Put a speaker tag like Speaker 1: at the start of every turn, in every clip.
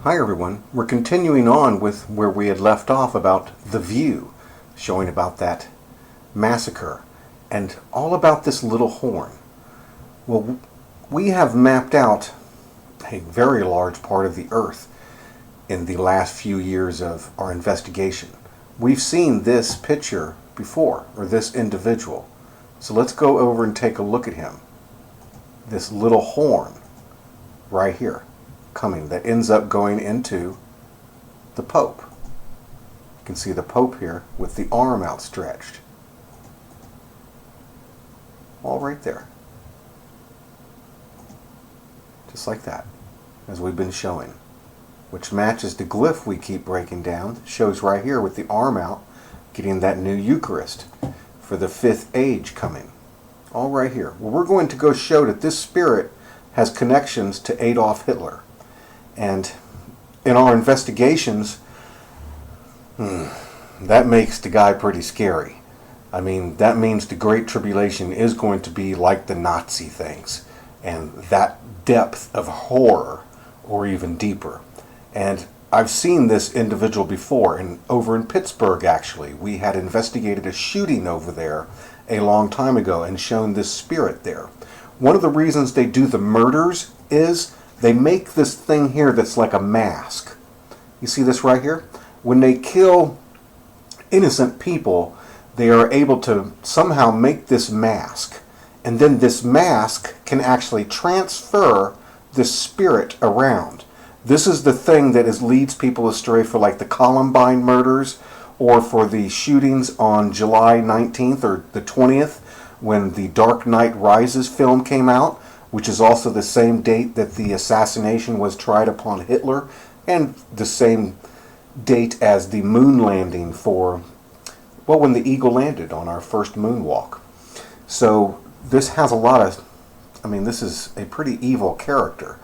Speaker 1: Hi everyone, we're continuing on with where we had left off about the view, showing about that massacre and all about this little horn. Well, we have mapped out a very large part of the earth in the last few years of our investigation. We've seen this picture before, or this individual. So let's go over and take a look at him. This little horn right here coming that ends up going into the Pope. You can see the Pope here with the arm outstretched. All right there. Just like that, as we've been showing. Which matches the glyph we keep breaking down. It shows right here with the arm out, getting that new Eucharist for the 5th age coming. All right here. Well, we're going to go show that this spirit has connections to Adolf Hitler. And in our investigations, that makes the guy pretty scary. I mean, that means the Great Tribulation is going to be like the Nazi things. And that depth of horror, or even deeper. And I've seen this individual before, and over in Pittsburgh actually. We had investigated a shooting over there a long time ago and shown this spirit there. One of the reasons they do the murders is they make this thing here that's like a mask. You see this right here? When they kill innocent people, they are able to somehow make this mask. And then this mask can actually transfer this spirit around. This is the thing that leads people astray for like the Columbine murders or for the shootings on July 19th or the 20th when the Dark Knight Rises film came out, which is also the same date that the assassination was tried upon Hitler and the same date as the moon landing for, well, when the Eagle landed on our first moonwalk. So this has a lot of, I mean, this is a pretty evil character.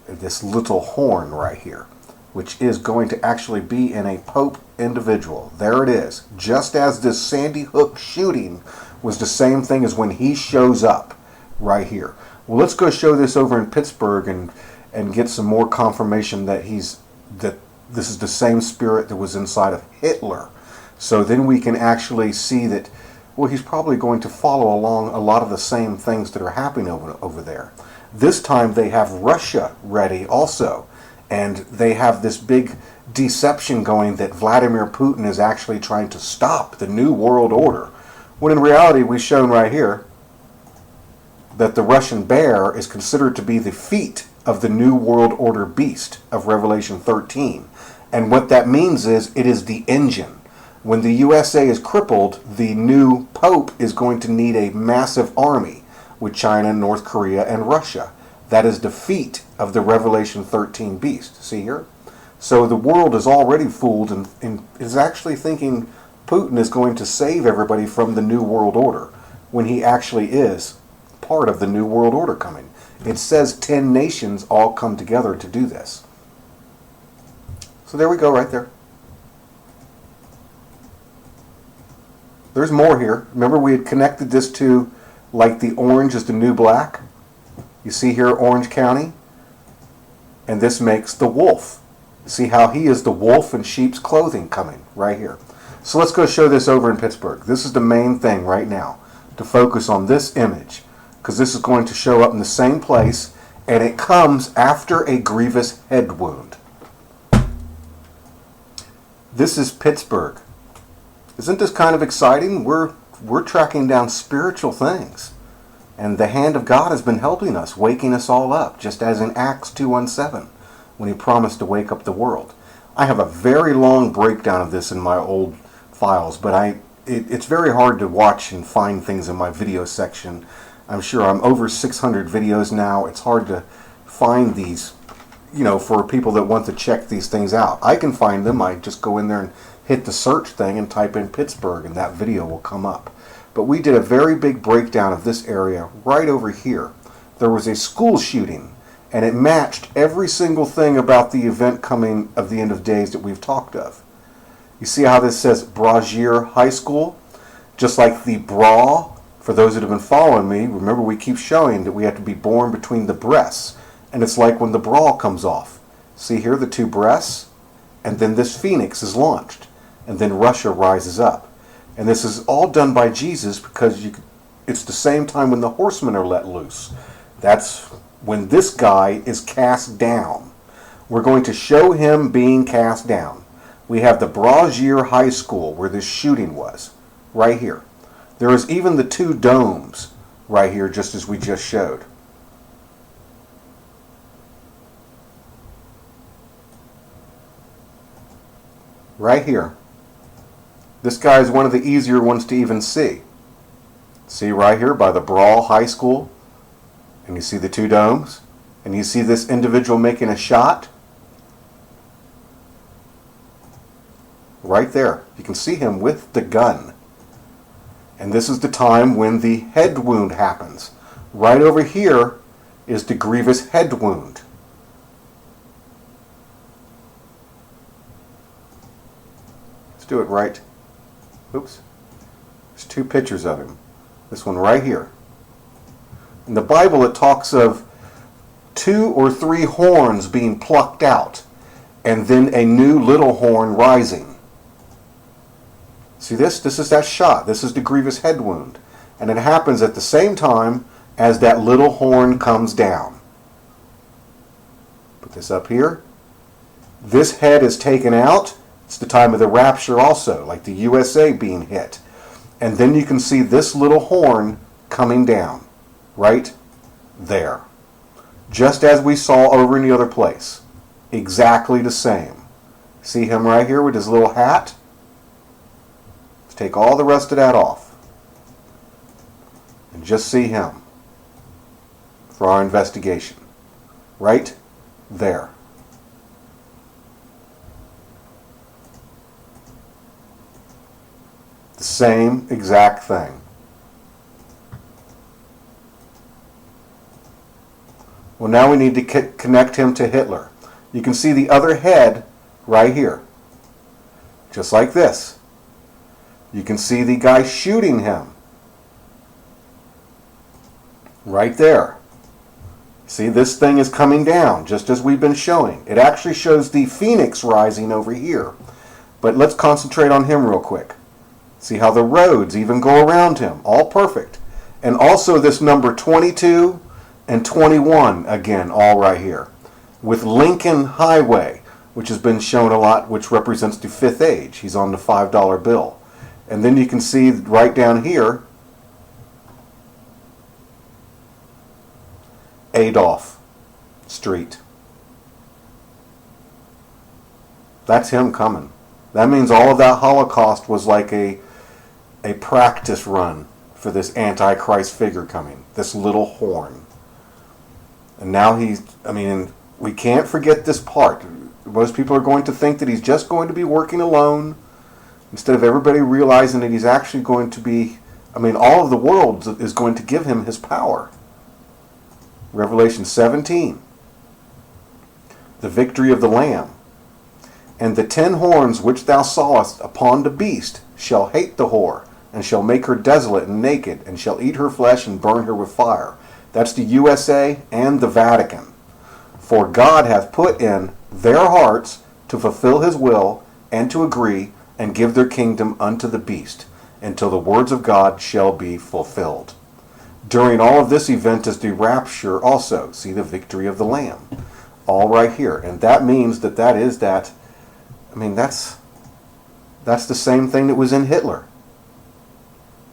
Speaker 1: This little horn right here, which is going to actually be in a Pope individual. There it is. Just as this Sandy Hook shooting was the same thing as when he shows up right here. Well, let's go show this over in Pittsburgh and get some more confirmation that this is the same spirit that was inside of Hitler. So then we can actually see that, well, he's probably going to follow along a lot of the same things that are happening over there. This time they have Russia ready also, and they have this big deception going that Vladimir Putin is actually trying to stop the New World Order, when in reality we've shown right here that the Russian bear is considered to be the feet of the New World Order beast of Revelation 13. And what that means is it is the engine. When the USA is crippled, the new Pope is going to need a massive army with China, North Korea, and Russia. That is the feet of the Revelation 13 beast. See here? So the world is already fooled and is actually thinking Putin is going to save everybody from the New World Order when he actually is part of the New World Order coming. It says 10 nations all come together to do this. So there we go right there. There's more here. Remember we had connected this to like the orange is the new black. You see here Orange County. And this makes the wolf. See how he is the wolf in sheep's clothing coming right here. So let's go show this over in Pittsburgh. This is the main thing right now, to focus on this image, because this is going to show up in the same place, and it comes after a grievous head wound. This is Pittsburgh. Isn't this kind of exciting? We're tracking down spiritual things. And the hand of God has been helping us, waking us all up, just as in Acts 2:17, when he promised to wake up the world. I have a very long breakdown of this in my old files, but it's very hard to watch and find things in my video section. I'm sure I'm over 600 videos now. It's hard to find these, for people that want to check these things out. I can find them. I just go in there and hit the search thing and type in Pittsburgh and that video will come up. But we did a very big breakdown of this area right over here. There was a school shooting and it matched every single thing about the event coming of the end of days that we've talked of. You see how this says Brazier High School? Just like the bra, for those that have been following me, remember we keep showing that we have to be born between the breasts. And it's like when the bra comes off. See here the two breasts, and then this phoenix is launched, and then Russia rises up. And this is all done by Jesus because it's the same time when the horsemen are let loose. That's when this guy is cast down. We're going to show him being cast down. We have the Belshazzar High School where this shooting was, right here. There is even the two domes right here, just as we just showed. Right here. This guy is one of the easier ones to even see. See right here by the Brawl High School, and you see the two domes, and you see this individual making a shot. Right there. You can see him with the gun. And this is the time when the head wound happens. Right over here is the grievous head wound. Let's do it right. Oops. There's two pictures of him. This one right here. In the Bible it talks of 2 or 3 horns being plucked out, and then a new little horn rising. See this? This is that shot. This is the grievous head wound. And it happens at the same time as that little horn comes down. Put this up here. This head is taken out. It's the time of the rapture also, like the USA being hit. And then you can see this little horn coming down. Right there. Just as we saw over in the other place. Exactly the same. See him right here with his little hat? Let's take all the rest of that off. And just see him for our investigation. Right there. The same exact thing. Well, now we need to connect him to Hitler. You can see the other head right here. Just like this. You can see the guy shooting him. Right there. See, this thing is coming down, just as we've been showing. It actually shows the phoenix rising over here. But let's concentrate on him real quick. See how the roads even go around him. All perfect. And also this number 22 and 21, again, all right here. With Lincoln Highway, which has been shown a lot, which represents the Fifth Age. He's on the $5 bill. And then you can see right down here, Adolf Street. That's him coming. That means all of that Holocaust was like a practice run for this Antichrist figure coming. This little horn. And now we can't forget this part. Most people are going to think that he's just going to be working alone, instead of everybody realizing that he's actually going to be, all of the world is going to give him his power. Revelation 17. The victory of the Lamb. And the 10 horns which thou sawest upon the beast shall hate the whore, and shall make her desolate and naked, and shall eat her flesh and burn her with fire. That's the USA and the Vatican. For God hath put in their hearts to fulfill his will, and to agree, and give their kingdom unto the beast, until the words of God shall be fulfilled. During all of this event is the rapture also. See the victory of the Lamb. All right here. And that means that's the same thing that was in Hitler.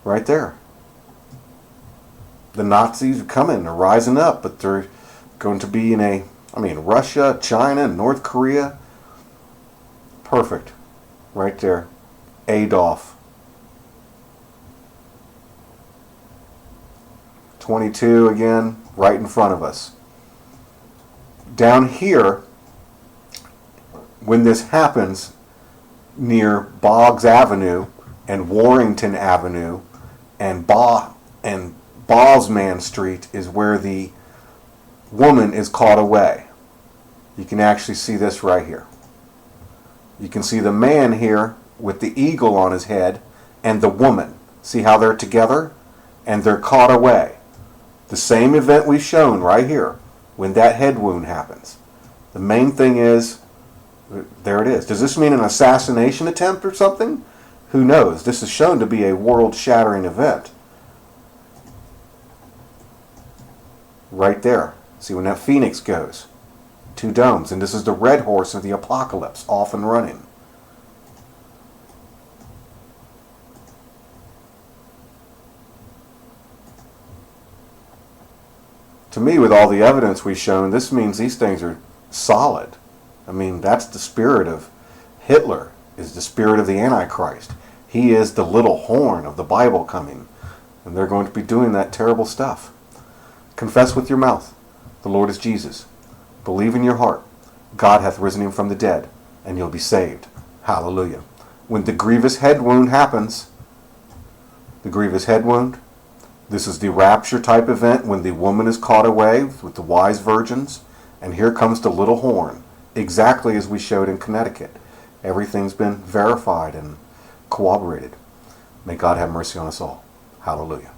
Speaker 1: Right there. The Nazis are coming, they're rising up, but they're going to be in Russia, China, North Korea. Perfect. Right there. Adolf. 22 again, right in front of us. Down here, when this happens, near Boggs Avenue and Warrington Avenue and Bosman Street is where the woman is caught away. You can actually see this right here. You can see the man here with the eagle on his head and the woman. See how they're together? And they're caught away. The same event we've shown right here when that head wound happens. The main thing is, there it is. Does this mean an assassination attempt or something? Who knows? This is shown to be a world-shattering event. Right there. See when that phoenix goes. 2 domes. And this is the red horse of the apocalypse, off and running. To me, with all the evidence we've shown, this means these things are solid. I mean, that's the spirit of Hitler, is the spirit of the Antichrist. He is the little horn of the Bible coming. And they're going to be doing that terrible stuff. Confess with your mouth, the Lord is Jesus. Believe in your heart, God hath risen him from the dead, and you'll be saved. Hallelujah. When the grievous head wound happens, the grievous head wound, this is the rapture type event when the woman is caught away with the wise virgins, and here comes the little horn, exactly as we showed in Connecticut. Everything's been verified and corroborated. May God have mercy on us all. Hallelujah.